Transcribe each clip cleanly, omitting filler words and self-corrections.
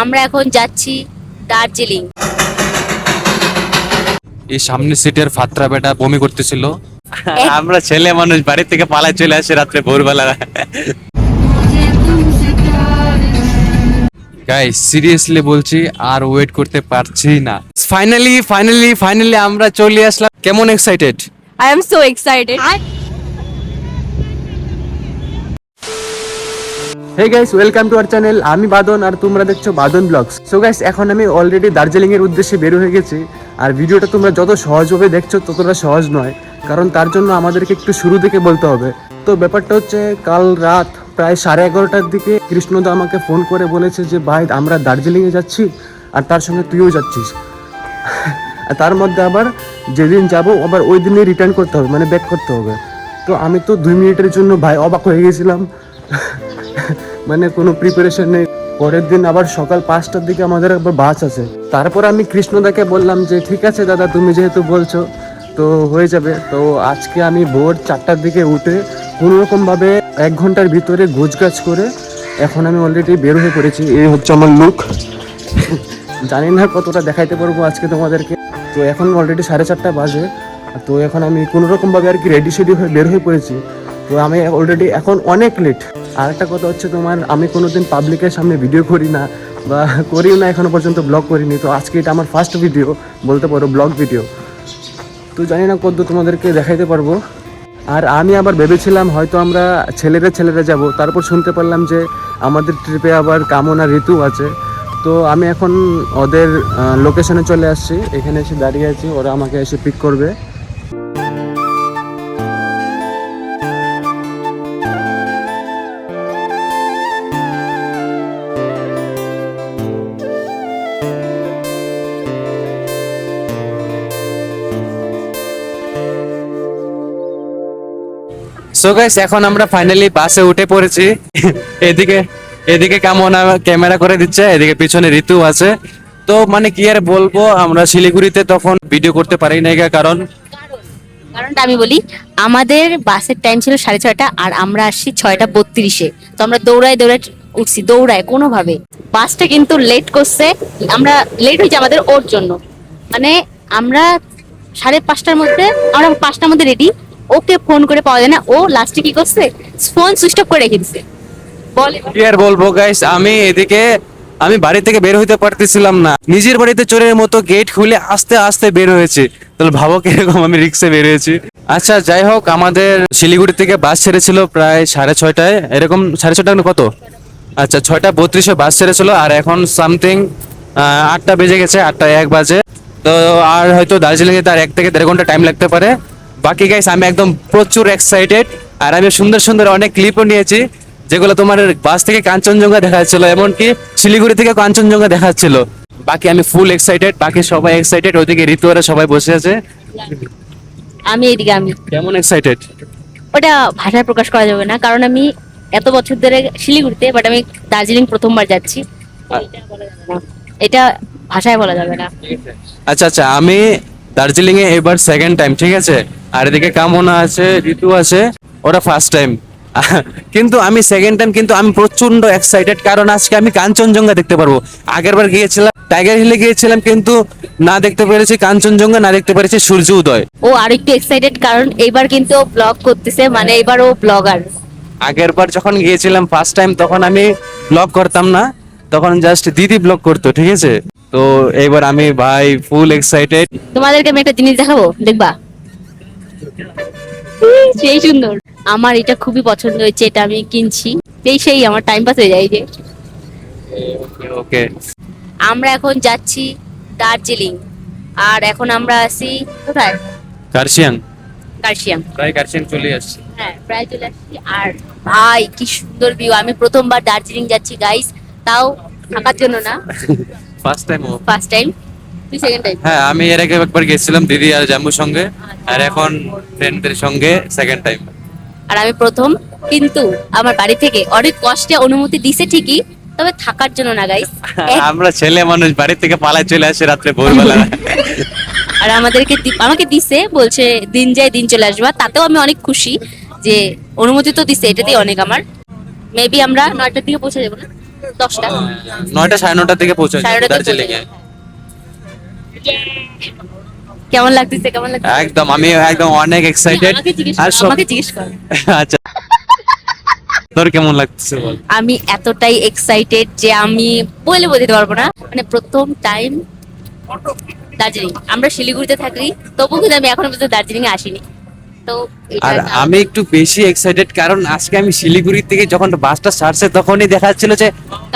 আমরা এখন যাচ্ছি দার্জিলিং। এই সামনে সিটের ফাত্রা বেটা বমি করতেছিল। আমরা ছেলে মানুষ বাড়ি থেকে পালায় চলে আসি রাত্রে ভোরবেলা। গাইস সিরিয়াসলি বলছি আর ওয়েট করতে পারছি না। ফাইনালি আমরা চলে আসলাম। কেমন excited? I am so excited. Hey guys, welcome to our channel. আমি বাদন আর তোমরা দেখছো বাদন ব্লগস। সো গাইস, এখন আমি অলরেডি দার্জিলিং এর উদ্দেশ্যে বের হয়ে গেছি। আর ভিডিওটা তোমরা যত সহজভাবে দেখছো ততটা সহজ নয়, কারণ তার জন্য আমাদেরকে একটু শুরু থেকে বলতে হবে। তো ব্যাপারটা হচ্ছে, কাল রাত প্রায় 11:30টার দিকে কৃষ্ণদা আমাকে ফোন করে বলেছে যে ভাই আমরা দার্জিলিংয়ে যাচ্ছি আর তার সঙ্গে তুইও যাচ্ছিস। আর তার মধ্যে আবার যেদিন যাব আবার ওই দিনই রিটার্ন করতে হবে, মানে ব্যাক করতে হবে। তো আমি তো 2 মিনিটের জন্য ভাই অবাক হয়ে গেছিলাম। মানে কোনো প্রিপারেশন নেই। পরের দিন আবার সকাল 5টার দিকে আমাদের একবার বাস আছে। তারপর আমি কৃষ্ণদাকে বললাম যে ঠিক আছে দাদা, তুমি যেহেতু বলছো তো হয়ে যাবে। তো আজকে আমি ভোর 4টার দিকে উঠে কোনোরকমভাবে 1 ঘন্টার ভিতরে গোছগাছ করে এখন আমি অলরেডি বের হয়ে পড়েছি। এই হচ্ছে আমার লুক। জানি না কতটা দেখাইতে পারবো আজকে তোমাদেরকে। তো এখন অলরেডি 4:30 বাজে। তো এখন আমি কোনোরকমভাবে আর কি রেডি হয়ে বের হয়ে পড়েছি। তো আমি অলরেডি এখন অনেক লেট। আর একটা কথা হচ্ছে তোমার, আমি কোনোদিন পাবলিকের সামনে ভিডিও করি না বা করিও না, এখনো পর্যন্ত ব্লগ করিনি। তো আজকে এটা আমার ফার্স্ট ভিডিও বলতে পারো, ব্লগ ভিডিও। তো জানি না কত তোমাদেরকে দেখাইতে পারবো। আর আমি আবার ভেবেছিলাম হয়তো আমরা ছেলেরা যাব, তারপর শুনতে পারলাম যে আমাদের ট্রিপে আবার কামনা ঋতু আছে। তো আমি এখন ওদের লোকেশনে চলে আসছি, এখানে এসে দাঁড়িয়ে আছি, ওরা আমাকে এসে পিক করবে। সো গাইস, এখন আমরা ফাইনালি বাসে উঠে পড়েছি। এদিকে কামনা ক্যামেরা করে দিচ্ছে, এদিকে পিছনে ঋতু আছে। তো মানে কি আর বলবো, আমরা শিলিগুড়িতে তখন ভিডিও করতে পারি নাই কারণ কারণটা আমি বলি, আমাদের বাসের টাইম ছিল 6:30 আর আমরা আসছি 6:32-এ। তো আমরা দৌড়ায় উঠছি, দৌড়ায় কোনোভাবে। বাসটা কিন্তু লেট করছে, আমরা লেট হয়েছে আমাদের ওর জন্য। মানে আমরা 5:30টার মধ্যে, আমরা 5টার মধ্যে রেডি। ওকে ফোন করে পাওয়া যায় না, ও লাস্টে কি করছে, ফোন সুইচ অফ করে রেখে দিছে। বলে কি আর বলবো গাইস, আমি বাড়ি থেকে বের হইতে পারতেছিলাম না। নিজের বাড়িতে চোরের মতো গেট খুলে আস্তে আস্তে বের হয়েছে। তাহলে ভাবো কিরকম আমি রিক্সে বের হয়েছি। আচ্ছা যাই হোক, আমাদের শিলিগুড়ি থেকে বাস ছেড়েছিল প্রায় 6:30টায়, এরকম 6:30 কত, আচ্ছা 6:32-এ বাস ছেড়েছিল। আর এখন সামথিং 8টা বেজে গেছে, 8:01 বাজে। তো আর হয়তো দার্জিলিং এ তার 1 থেকে 1.5 ঘন্টা টাইম লাগতে পারে। বাকি গাইস, আমি একদম প্রচুর এক্সাইটেড। আর আমি সুন্দর সুন্দর অনেক ক্লিপও নিয়েছি, যেগুলো তোমার বাস থেকে কাঞ্চনজঙ্ঘা দেখা যাচ্ছিল, এমনকি শিলিগুড়ি থেকে কাঞ্চনজঙ্ঘা দেখা যাচ্ছিল। বাকি আমি ফুল এক্সাইটেড, বাকি সবাই এক্সাইটেড। ওইদিকে ঋতুরা সবাই বসে আছে। আমি এদিকে, আমি কেমন এক্সাইটেড? ওটা ভাষায় প্রকাশ করা যাবে না, কারণ আমি এত বছর ধরে শিলিগুড়িতে, বাট আমি দার্জিলিং প্রথমবার যাচ্ছি। এটা ভাষায় বলা যাবে না। আচ্ছা, আমি দার্জিলিং এ এবার সেকেন্ড টাইম, ঠিক আছে। আর এদিকে কামনা আছে, ঋতু আছে, ওরা ফার্স্ট টাইম। কিন্তু আমি সেকেন্ড টাইম, কিন্তু আমি প্রচন্ড এক্সাইটেড, কারণ আজকে আমি কাঞ্চনজঙ্ঘা দেখতে পারবো। আগেরবার গিয়েছিলাম টাইগার হিলে গিয়েছিলাম, কিন্তু না দেখতে পেরেছি কাঞ্চনজঙ্ঘা, না দেখতে পেরেছি সূর্য উদয়। ও আর একটু এক্সাইটেড, কারণ এবার কিন্তু ও ব্লগ করতেছে, মানে এবার ও ব্লগার। আগেরবার যখন গিয়েছিলাম ফার্স্ট টাইম, তখন আমি ব্লগ করতাম না, তখন জাস্ট দিদি ব্লগ করতো, ঠিক আছে। তো এবার আমি ভাই ফুল এক্সাইটেড। তোমাদেরকে আমি একটা জিনিস দেখাবো, দেখবা, সেই সুন্দর। আমার এটা খুবই পছন্দ হয়েছে, এটা আমি কিনছি। সেই আমার টাইম পাস হয়ে যায় এই যে। ওকে, আমরা এখন যাচ্ছি দার্জিলিং। আর এখন আমরা আছি কোথায়? কার্শিয়াং। কার্শিয়াং। প্রায় কার্শিয়াং চলে আসছি। হ্যাঁ, প্রায় চলে আসছি। আর ভাই কি সুন্দর ভিউ! আমি প্রথমবার দার্জিলিং যাচ্ছি গাইস, তাও থাকার জন্য না, ফার্স্ট টাইম। First time. তুই সেকেন্ড টাইম? হ্যাঁ, আমি এর আগে একবার গেছিলাম দিদি আর জাম্বুর সঙ্গে, আর এখন ফ্রেন্ডদের সঙ্গে সেকেন্ড টাইম। আর আমি প্রথম। কিন্তু আমার বাড়ি থেকে অনেক কষ্টে অনুমতি দিছে ঠিকই, তবে থাকার জন্য না গাইস। আমরা ছেলে মানুষ বাড়ি থেকে পালায় চলে আসি রাত্রে ভোরবেলা। আর আমাকে দিছে, বলছে দিন যায় দিন চলে আসবা। তাতেও আমি অনেক খুশি যে অনুমতি তো দিছে, এটাতেই অনেক আমার। মেবি আমরা 9টার দিকে পৌঁছে যাবো না? 10টা 9টা 9:30 থেকে পৌঁছে যাবো 9:30 দার্জিলিং এ। কেমন লাগতেছে কেমন লাগতেছে? একদম আমি একদম অনেক এক্সাইটেড। আমাকে জিজ্ঞেস আর করো, সব আমাকে জিজ্ঞেস করো। আচ্ছা, তোর কেমন লাগতেছে বল? আমি এতটাই এক্সাইটেড যে আমি বলে বোঝাতে পারবো না, মানে প্রথম টাইম দার্জিলিং। আমরা শিলিগুড়িতে থাকি, তবু কিন্তু আমি এখনো পর্যন্ত দার্জিলিং এ আসিনি। তো এটা আর একটা আমি একটু বেশি এক্সাইটেড, কারণ আজকে আমি শিলিগুড়ি থেকে যখন বাসটা ছাড়ছে তখনই দেখা যাচ্ছিল যে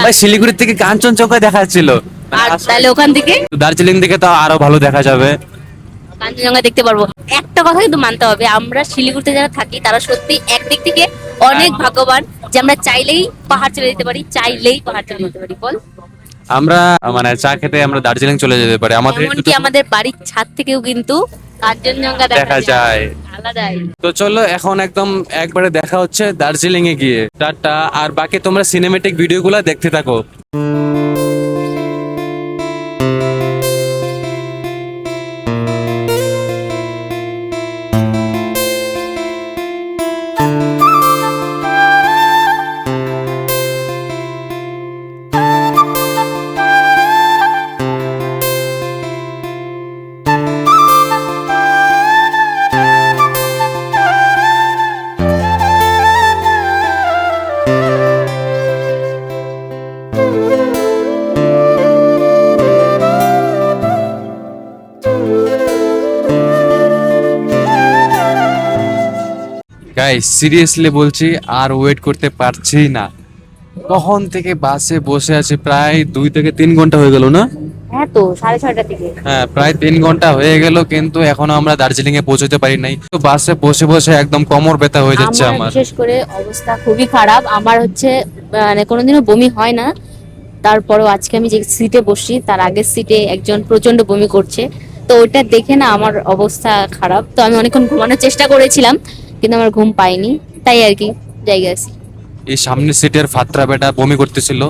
ভাই শিলিগুড়ি থেকে কাঞ্চনজঙ্ঘা দেখা যাচ্ছিল। আর তাহলে ওখান থেকে দার্জিলিং থেকে তো আরো ভালো দেখা যাবে। কাঞ্চনজঙ্ঘা দেখতে পারবো। একটা কথা কিন্তু মানতে হবে, আমরা শিলিগুড়িতে যারা থাকি তারা সত্যি একদিক থেকে অনেক ভাগ্যবান যে আমরা চাইলেই পাহাড় চলে যেতে পারি, চাইলেই পাহাড় চলে যেতে পারি। বল, আমরা মানে চা খেতে আমরা দার্জিলিং চলে যেতে পারি, আমাদের এমনকি আমাদের বাড়ির ছাদ থেকেও কিন্তু কাঞ্চনজঙ্ঘা দেখা দেখা যায় যায়। আলাদাই। তো চলো এখন একদম একবারে দেখা হচ্ছে দার্জিলিং এ গিয়ে। টাটা। আর বাকি তোমরা সিনেমেটিক ভিডিওগুলো দেখতে থাকো। গাইস সিরিয়াসলি বলছি, আর ওয়েট করতে পারছি না। কখন থেকে বাসে বসে আছি, প্রায় 2 থেকে 3 ঘন্টা হয়ে গেল না? হ্যাঁ তো 6:30 থেকে। হ্যাঁ, প্রায় 3 ঘন্টা হয়ে গেল, কিন্তু এখনো আমরা দার্জিলিং এ পৌঁছতে পারি নাই। তো বাসে বসে বসে একদম কোমর ব্যথা হয়ে যাচ্ছে আমার। বিশেষ করে অবস্থা খুবই খারাপ আমার হচ্ছে, মানে কোনোদিনও বমি হয় না, তারপরেও আজকে আমি যে সিটে বসছি তার আগের সিটে একজন প্রচন্ড বমি করছে। তো ওটা দেখে না আমার অবস্থা খারাপ। তো আমি অনেকক্ষণ ঘুমানোর চেষ্টা করেছিলাম, কিন্তু আমার ঘুম পাইনি, তাই আর কি জায়গা আছি। এই সামনের সিটের ফাত্রা বেটা বমি করতেছিল।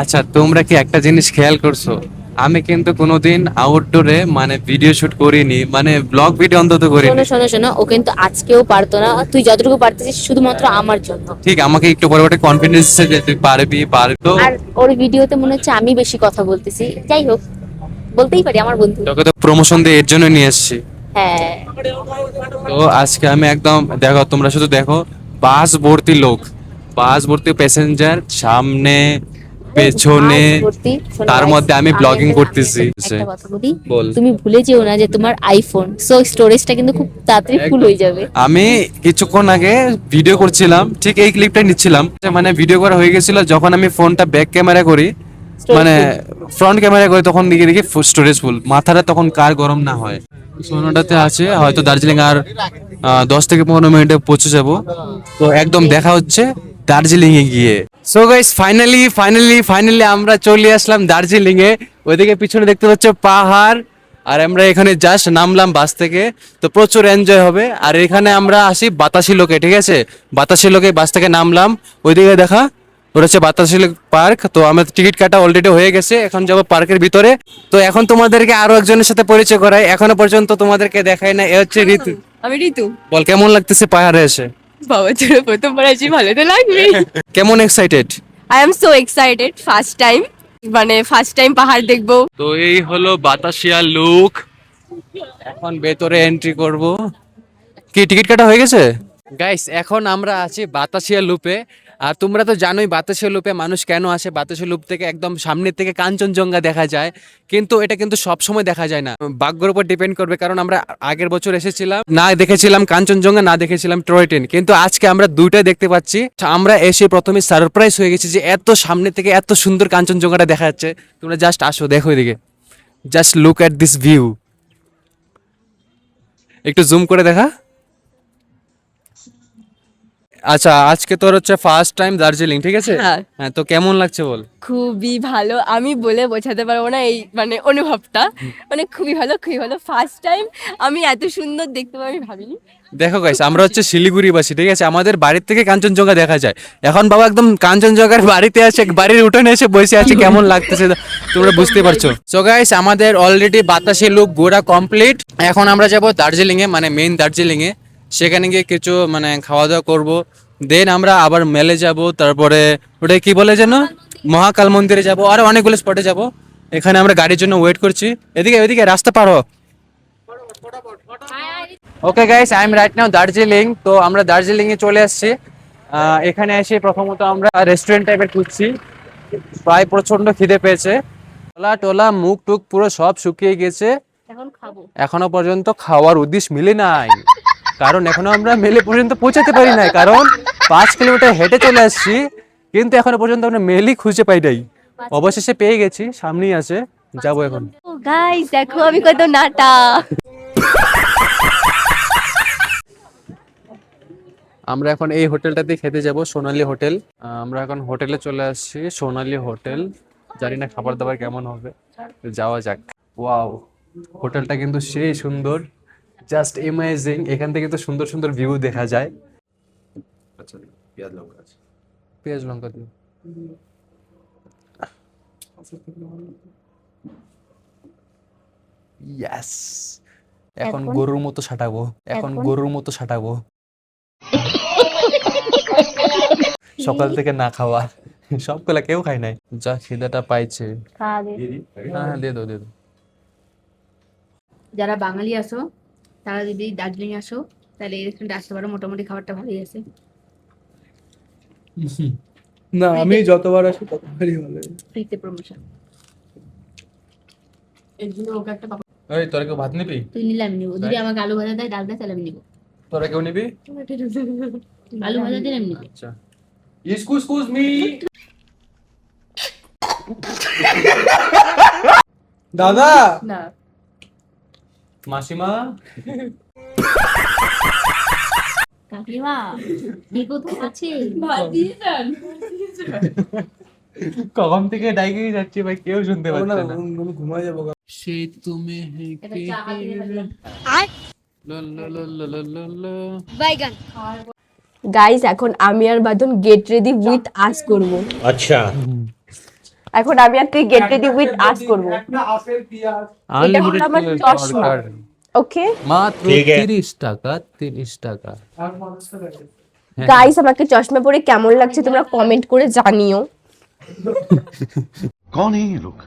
আচ্ছা, তোমরা কি একটা জিনিস খেয়াল করছো? আমি কিন্তু কোনোদিন আউটডোরে মানে ভিডিও শুট করিনি, মানে ব্লগ ভিডিও অন্তত শোনো করিনি। শোনো শোনো, ও কিন্তু আজকেও পারতো না, তুই যতটুকু পারতেছিস শুধুমাত্র আমার জন্য। ঠিক, আমাকে একটু পরে পরে কনফিডেন্স যে তুই পারবি পারবি। তো আর ওর ভিডিওতে মনে হচ্ছে আমি বেশি কথা বলতেছি, যাই হোক বলতেই পারি, আমার বন্ধু। তোকে তো প্রমোশন দিয়ে এর জন্য নিয়ে এসেছি। হ্যাঁ, তো আজকে আমি একদম দেখো, তোমরা শুধু দেখো, বাস ভর্তি লোক, বাস ভর্তি প্যাসেঞ্জার, সামনে পেছনে, বাস ভর্তি। শোনো তার guys, মধ্যে আমি ব্লগিং করতেছি। একটা কথা বলি, বল। তুমি ভুলে যেও না যে তোমার আইফোন, সো স্টোরেজটা কিন্তু খুব তাড়াতাড়ি ফুল হয়ে যাবে। আমি কিছুক্ষণ আগে ভিডিও করছিলাম, ঠিক এই ক্লিপটা নিচ্ছিলাম, মানে ভিডিও করা হয়ে গেছিল, যখন আমি ফোনটা ব্যাক ক্যামেরা করি, Storage মানে full। ফ্রন্ট ক্যামেরা করি, তখন দেখি দেখি স্টোরেজ ফুল। মাথাটা তখন কার গরম না হয়। সোনাটাতে আছে হয়তো দার্জিলিং আর 10 থেকে 15 মিনিটে পৌঁছে যাব। তো একদম দেখা হচ্ছে দার্জিলিং এ গিয়ে। সো গাইস ফাইনালি আমরা চলে আসলাম দার্জিলিং এ। ওইদিকে পিছনে দেখতে পাচ্ছ পাহাড়, আর আমরা এখানে জাস্ট নামলাম বাস থেকে। তো প্রচুর এনজয় হবে। আর এখানে আমরা আসি বাতাসি লোকে, ঠিক আছে? বাতাসি লোকে বাস থেকে নামলাম, ওইদিকে দেখা, ওটা হচ্ছে বাতাসি লেক পার্ক। তো আমার টিকিট কাটা অলরেডি হয়ে গেছে, এখন যাব পার্কের ভিতরে। তো এখন তোমাদেরকে আরো একজনের সাথে পরিচয় করাই, এখনো পর্যন্ত তোমাদেরকে দেখাই না। এ হচ্ছে ঋতু। আমি ঋতু। বল, কেমন লাগতেছে পাহাড়ে এসে? বাবা তোর প্রথমবার আছি, ভালো তো লাগবে। কেমন excited? I am so excited, first time, মানে ফার্স্ট টাইম পাহাড় দেখবো। তো এই হলো বাতাসিয়া লুক। এখন ভেতরে এন্ট্রি করব। কি টিকিট কাটা হয়ে গেছে? গাইস, এখন আমরা আছি বাতাসিয়া লুপে। আর তোমরা তো জানোই বাতাসিয়া লুপে মানুষ কেন আসে। বাতাসিয়া লুপ থেকে একদম সামনের থেকে কাঞ্চনজঙ্ঘা দেখা যায়, কিন্তু এটা কিন্তু সব সময় দেখা যায় না, ভাগ্যের উপর ডিপেন্ড করবে। কারণ আমরা আগের বছর এসেছিলাম, না দেখেছিলাম কাঞ্চনজঙ্ঘা, না দেখেছিলাম টয় ট্রেন, কিন্তু আজকে আমরা দুইটাই দেখতে পাচ্ছি। আমরা এসে প্রথমে সারপ্রাইজ হয়ে গেছি যে এত সামনে থেকে এত সুন্দর কাঞ্চনজঙ্ঘাটা দেখা যাচ্ছে। তোমরা জাস্ট আসো, দেখো এদিকে, just look at this view. একটু জুম করে দেখা। আচ্ছা, আজকে তোর হচ্ছে ফার্স্ট টাইম দার্জিলিং, ঠিক আছে? হ্যাঁ। হ্যাঁ, তো কেমন লাগছে বল? খুবই ভালো, আমি বলে বোঝাতে পারবো না এই মানে অনুভবটা, মানে খুবই ভালো খুবই ভালো। ফার্স্ট টাইম আমি এত সুন্দর দেখতে পাবো আমি ভাবিনি। দেখো গাইস, আমরা হচ্ছে শিলিগুড়িবাসী, ঠিক আছে? আমাদের বাড়ির থেকে কাঞ্চনজঙ্ঘা দেখা যায়। এখন বাবা একদম কাঞ্চনজঙ্ঘার বাড়িতে আছে, বাড়ির উঠোনে এসে বসে আছে, কেমন লাগতেছে তোমরা বুঝতে পারছো। সো গাইস, আমাদের অলরেডি বাতাসি লুপ ঘোরা কমপ্লিট। এখন আমরা যাব দার্জিলিং এ, মানে মেইন দার্জিলিং এ। সেখানে গিয়ে কিছু মানে খাওয়া দাওয়া করবো। দেন আমরা আবার মেলে যাব, তারপরে ওটা কি বলে যেন, মহাকাল মন্দিরে যাব, আর অনেকগুলো স্পটে যাব। এখানে আমরা গাড়ির জন্য ওয়েট করছি। এদিকে ওইদিকে রাস্তা পার হ। Okay guys, I am right now Darjeeling. তো আমরা দার্জিলিং এ চলে আসছি। এখানে এসে প্রথমত আমরা রেস্টুরেন্ট টাইপের খুঁজছি। প্রায় প্রচন্ড খিদে পেয়েছে, টোলা টোলা মুখ টুক পুরো সব শুকিয়ে গেছে। এখন খাবো। এখনো পর্যন্ত খাওয়ার উদ্দেশ্য মিলে নাই, কারণ এখনো আমরা মেলে পর্যন্ত পৌঁছাতে পারি নাই, কারণ 5 কিলোমিটার হেঁটে চলে আসছি, কিন্তু এখনো পর্যন্ত আমরা মেলই খুঁজে পাই নাই। অবশেষে পেয়ে গেছি, সামনেই আছে, যাবো এখন। ও গাইস দেখো আমি কত নাটা। আমরা এখন এই হোটেলটাতে খেতে যাব, সোনালী হোটেল। আমরা এখন হোটেলে চলে আসছি, সোনালী হোটেল। জানি না খাবার দাবার কেমন হবে, তো যাওয়া যাক। ওয়াও, হোটেলটা কিন্তু সেই সুন্দর, জাস্ট অ্যামেজিং। এখান থেকে তো সুন্দর সুন্দর ভিউ দেখা যায়। আচ্ছা, পেঁয়াজ লঙ্কা দিও। ইয়েস, এখন গরুর মতো সাঁটাবো, এখন গরুর মতো সাঁটাবো। সকাল থেকে না খাওয়া, সবগুলা কেউ খায় নাই, যা খিদাটা পাইছে। হ্যাঁ হ্যাঁ, দিয়ে দাও দিয়ে দাও। যারা বাঙালি আসো তারা যদি দার্জিলিং আসো তাহলে এখানটা আসতে পারো, মোটামুটি খাবারটা ভালোই আছে। না, আমি যতবার আসি ততবারই ভালো। ফ্রিতে প্রমোশন। এর জন্য ওকে একটা এই তোরা কেউ ভাত নিবি? তুই নিলে আমি নিবো, যদি আমাকে আলু ভাজা দেয় ডাল দেয় তাহলে আমি নিবো। তোরা কেউ নিবি? আলু ভাজা দিলে আমি নিবো। আচ্ছা, এক্সকিউজ মি। দাদা, না মাসিমা, কাকিমা কি কোথায় আছে? কখন থেকে ডাইকে যাচ্ছি ভাই, কেউ শুনতে পাচ্ছে না। ঘুমায় যাবো। সে তুমি এটা চা হাতে নিয়ে ফেললাম। গাইস এখন আমি আর বাদন গেট রেডি উইথ আস করব। अच्छा এখন আমি আর তুই গেট রেডি উইথ আস করব। এটা হলো আমার চশমা। ওকে মাত্র ঠিক আছে। 30 টাকা, 30 টাকা। গাইস আমাকে চশমা পরে কেমন লাগছে তোমরা কমেন্ট করে জানিও। कौन है ये लोग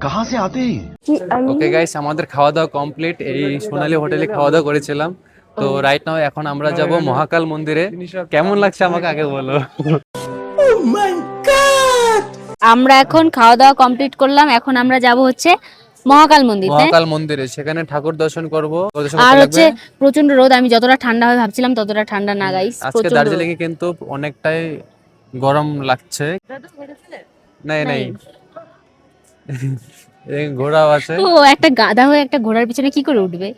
कहाँ से आते हैं ये? কি আমি ওকে গাইস, আমাদের খাওয়া দাওয়া কমপ্লিট। এই সোনালী হোটেলে খাওয়া দাওয়া করেছিলাম। তো রাইট নাও এখন আমরা যাব মহাকাল মন্দিরে। কেমন লাগছে আমাকে আগে বলো। আমরা এখন খাওয়া দাওয়া কমপ্লিট করলাম, এখন আমরা যাব হচ্ছে মহাকাল মন্দির। মহাকাল মন্দিরে, সেখানে ঠাকুর দর্শন করব। আর হচ্ছে প্রচন্ড রোদ, আমি যতটা ঠান্ডা হবে ভাবছিলাম ততটা ঠান্ডা না গাইস। আজকে দার্জিলিং এ কিন্তু অনেকটাই গরম লাগছে। নাই নাই, এই ঘোড়াও আছে। ও একটা গাধা হয়ে একটা ঘোড়ার পিছনে কি করে উঠবে,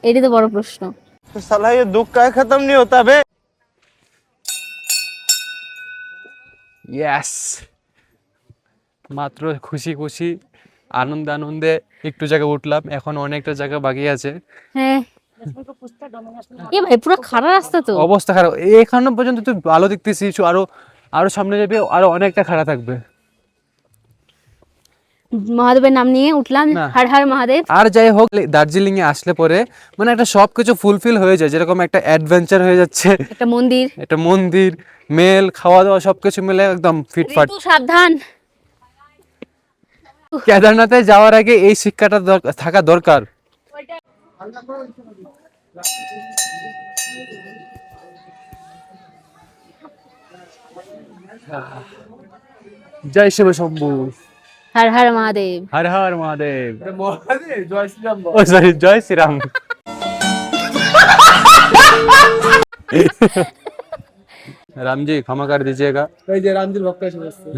এটাই তো বড় প্রশ্ন। साला ये दुख का खत्म नहीं होता बे। ইয়েস, মাত্র খুশি খুশি আনন্দে আনন্দে একটু জায়গা উঠলাম, এখন অনেকটা জায়গা বাকি আছে। হ্যাঁ এ ভাই পুরো খারাপ রাস্তা তো। অবস্থা খারাপ, এখানে পর্যন্ত তুই ভালো দেখতেছিস, আরো আরো সামনে যাবে, আরো অনেকটা খারাপ থাকবে। মহাদেবের নাম নিয়ে উঠলাম, না। হর হর মহাদেব। আর যাই হোক, দার্জিলিং এ আসলে পরে মানে একটা সবকিছু ফুলফিল হয়ে যায়, যেরকম একটা অ্যাডভেঞ্চার হয়ে যাচ্ছে, একটা মন্দির, একটা মন্দির, মেল, খাওয়া দাওয়া সবকিছু মিলে একদম ফিটফাট। ঋতু সাবধান। কেদারনাথে যাওয়ার আগে এই শিক্ষাটা থাকা দরকার। জয় শিব শম্ভু, হর হর মহাদেব। হর হর মহাদেব। জয় শ্রীরাম। ও সরি, জয় শ্রীরাম। রাম জি ক্ষমা কর দিজিয়েগা। এই যে রামজির ভক্ত এসে বসছে।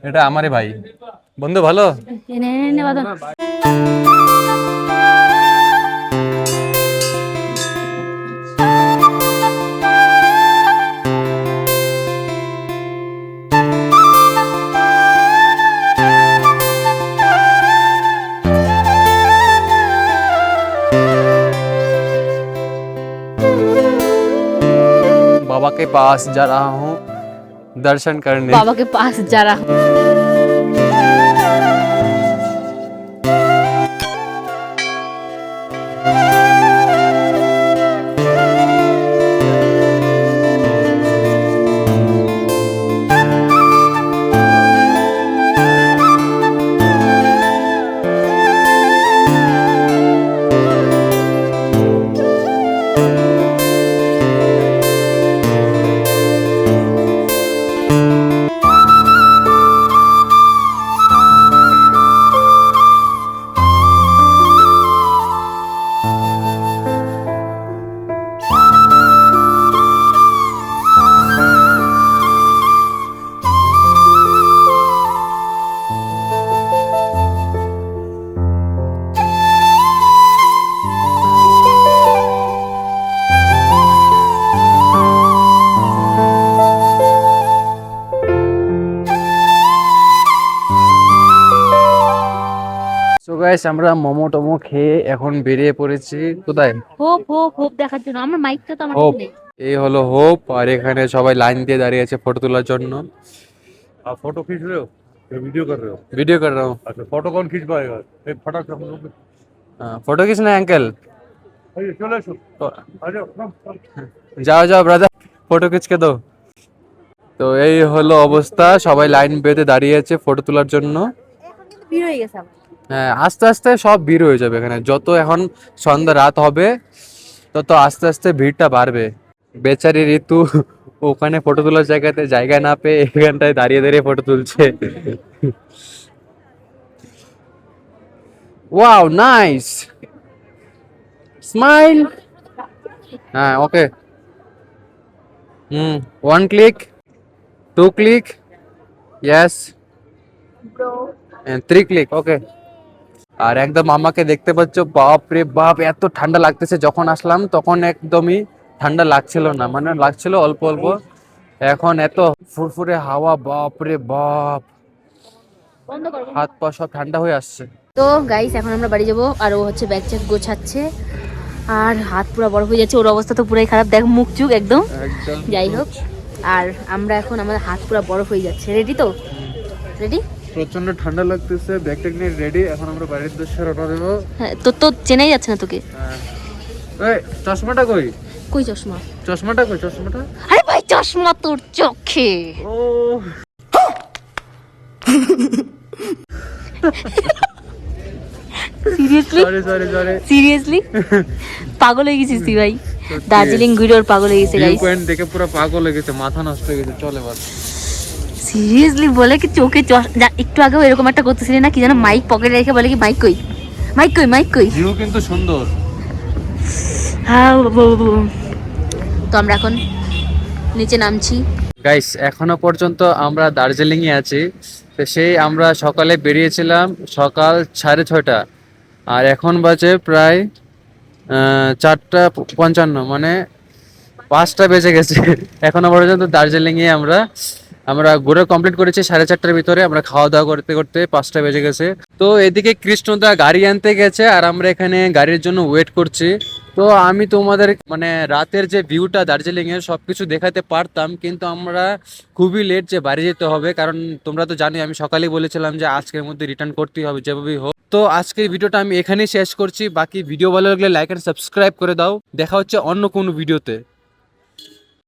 এটা আমারে ভাই, বন্ধু ভালো। নে নে নে বাদন। बाबा के पास जा रहा हूँ दर्शन करने। बाबा के पास जा रहा हूँ। গাইস আমরা মোমো টোমো খেয়ে এখন বেরিয়ে পড়েছি কোথায়? হোপ হোপ হোপ দেখার জন্য আমার মাইকটা তো আমার হোপ, কাছে নেই। এই হলো হোপ। আর এখানে সবাই লাইন দিয়ে দাঁড়িয়ে আছে ফটো তোলার জন্য। आप फोटो खींच रहे हो या वीडियो कर रहे हो? ভিডিও কর रहा हूँ। अच्छा फोटो कौन खींच पाएगा? एक फटाक से हम लोग फोटो खींचना है अंकल? आइए चलो शो आ जाओ come, come। যাও যাও ব্রাদার, ফটো খিচকে দাও। তো এই হলো অবস্থা, সবাই লাইন বেঁধে দাঁড়িয়ে আছে ফটো তোলার জন্য। এখন কিন্তু ভিড় হয়ে গেছে আমার। হ্যাঁ, আস্তে আস্তে সব ভিড় হয়ে যাবে এখানে, যত এখন সন্ধ্যা রাত হবে তত আস্তে আস্তে ভিড়টা বাড়বে। বেচারি ঋতু ওখানে ফটো তোলার জায়গাতে জায়গা না পেয়ে এখানটায় দাঁড়িয়ে দাঁড়িয়ে ফটো তুলছে। Wow nice, smile. হ্যাঁ okay, 1 click, 2 click, yes, and 3 click, okay. আর একদম আমাকে দেখতে পাচ্ছ, বাপ রে বাপ, এত ঠান্ডা লাগতেছে। যখন আসলাম তখন একদমই ঠান্ডা লাগছিল না, মানে লাগছিল অল্প অল্প। এখন এত ফুরফুরে হাওয়া, বাপ রে বাপ, বন্ধ করো। হাত পা সব ঠান্ডা হয়ে আসছে। তো গাইস এখন আমরা বাড়ি যাবো, আর ও হচ্ছে ব্যাগ চ্যাগ গোছাচ্ছে, আর হাত পুরো বরফ হয়ে যাচ্ছে। ওর অবস্থা তো পুরাই খারাপ, দেখ মুখ চুখ একদম। একদম যাই হোক, আর আমরা এখন আমাদের হাত পুরো বরফ হয়ে যাচ্ছে। রেডি তো? রেডি? প্রচন্ড ঠান্ডা লাগতেছে, ব্যাগ ট্যাগ নিয়ে রেডি। এখন আমরা বাড়ির উদ্দেশ্যে রওনা দেবো। হ্যাঁ, তো তো চেনাই যাচ্ছে না তোকে। এই চশমাটা কই? কই চশমা? চশমাটা কই? চশমাটা? আরে ভাই চশমা তোর চোখে। ও seriously? Sorry sorry sorry. Seriously পাগল হয়ে গেছিস তুই ভাই। দার্জিলিং ঘুরে ওর পাগল হয়ে গেছে ভিউ গাইস। পয়েন্ট দেখে পুরো পাগল হয়ে গেছে, মাথা নষ্ট হয়ে গেছে। চলে এবার। সিরিয়াসলি বলে কি চোখে একটু আগেও এরকম একটা করতেছিলি না, কি যেন মাইক পকেটে রেখে বলে কি মাইক কই, মাইক কই, মাইক কই। ভিউ কিন্তু সুন্দর। হ্যাঁ তো আমরা এখন নিচে নামছি। গাইস এখনো পর্যন্ত আমরা দার্জিলিং এ আছি। তো সেই আমরা সকালে বেরিয়েছিলাম সকাল 6:30, আর এখন বাজে প্রায় 4:55, মানে 5টা বেজে গেছে। এখনো পর্যন্ত দার্জিলিং এ আমরা ঘুরে কমপ্লিট করেছি 4:30টার ভিতরে। আমরা খাওয়া দাওয়া করতে করতে 5টা বেজে গেছে। তো এদিকে কৃষ্ণদা গাড়ি আনতে গেছে, আর আমরা এখানে গাড়ির জন্য ওয়েট করছি। তো আমি তোমাদের মানে রাতের যে ভিউটা দার্জিলিং এর সবকিছু দেখাতে পারতাম, কিন্তু আমরা খুবই লেট যে বাড়ি যেতে হবে, কারণ তোমরা তো জানোই আমি সকালেই বলেছিলাম যে আজকের মধ্যে রিটার্ন করতেই হবে যেভাবেই হোক। তো আজকের ভিডিওটা আমি এখানেই শেষ করছি। বাকি ভিডিও ভালো লাগলে লাইক এন্ড সাবস্ক্রাইব করে দাও। দেখা হচ্ছে অন্য কোনো ভিডিওতে।